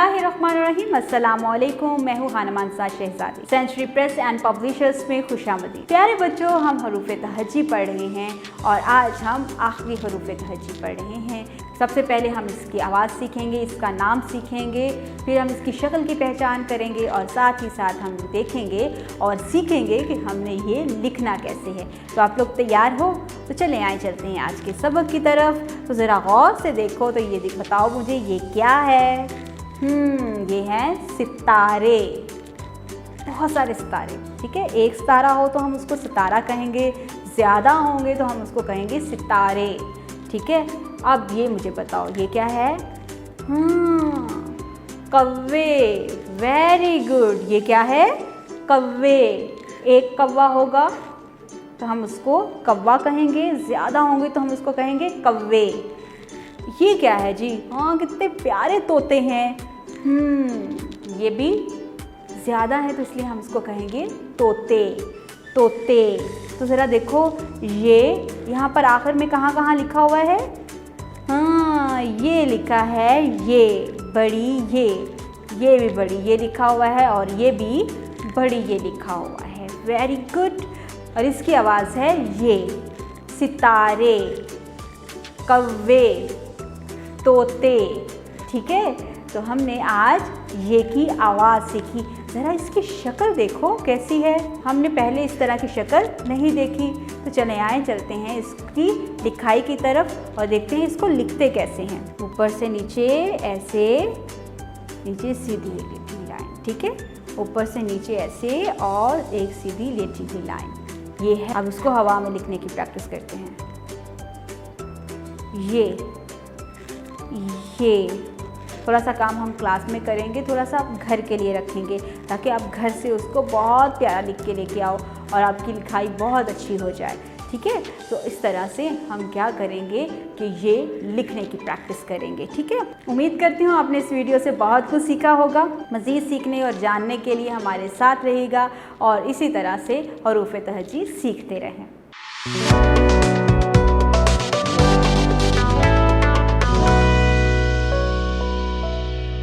बिस्मिल्लाहिर्रहमानिर्रहीम। अस्सलामुअलैकुम। मैं हूँ खानम अंसार शहजादी। सेंचुरी प्रेस एंड पब्लिशर्स में खुशामदीद। प्यारे बच्चों, हम हरूफ तहज्जी पढ़ रहे हैं और आज हम आखिरी हरूफ तहज्जी पढ़ रहे हैं। सबसे पहले हम इसकी आवाज़ सीखेंगे, इसका नाम सीखेंगे, फिर हम इसकी शक्ल की पहचान करेंगे और साथ ही साथ हम देखेंगे और सीखेंगे कि हमने ये लिखना कैसे है। तो आप लोग तैयार हो? तो चलें आए चलते हैं आज के सबक की तरफ। तो ज़रा गौर से देखो, तो ये बताओ मुझे ये क्या है? ये हैं सितारे। बहुत सारे सितारे, ठीक है। एक सितारा हो तो हम उसको सितारा कहेंगे, ज़्यादा होंगे तो हम उसको कहेंगे सितारे, ठीक है। अब ये मुझे बताओ ये क्या है? कौवे। Very good. ये क्या है? कौवे। एक कौवा होगा तो हम उसको कौवा कहेंगे, ज़्यादा होंगे तो हम उसको कहेंगे कौवे। ये क्या है जी? हाँ, कितने प्यारे तोते हैं। ये भी ज़्यादा है तो इसलिए हम इसको कहेंगे तोते। तोते। तो ज़रा देखो, ये यहाँ पर आखिर में कहाँ कहाँ लिखा हुआ है? हाँ, ये लिखा है ये बड़ी, ये भी बड़ी ये लिखा हुआ है और ये भी बड़ी ये लिखा हुआ है। Very good. और इसकी आवाज़ है ये। सितारे, कौवे, तोते, ठीक है। तो हमने आज ये की आवाज़ सीखी। ज़रा इसकी शक्ल देखो कैसी है। हमने पहले इस तरह की शक्ल नहीं देखी। तो चले आए चलते हैं इसकी लिखाई की तरफ और देखते हैं इसको लिखते कैसे हैं। ऊपर से नीचे ऐसे, नीचे सीधी लाइन, ठीक है। ऊपर से नीचे ऐसे और एक सीधी लेटी लाइन, ये है। अब इसको हवा में लिखने की प्रैक्टिस करते हैं। ये थोड़ा सा काम हम क्लास में करेंगे, थोड़ा सा आप घर के लिए रखेंगे ताकि आप घर से उसको बहुत प्यारा लिख के लेके आओ और आपकी लिखाई बहुत अच्छी हो जाए, ठीक है। तो इस तरह से हम क्या करेंगे कि ये लिखने की प्रैक्टिस करेंगे, ठीक है। उम्मीद करती हूँ आपने इस वीडियो से बहुत कुछ सीखा होगा। मज़ीद सीखने और जानने के लिए हमारे साथ रहिएगा और इसी तरह से हरूफ तहज्जी सीखते रहें।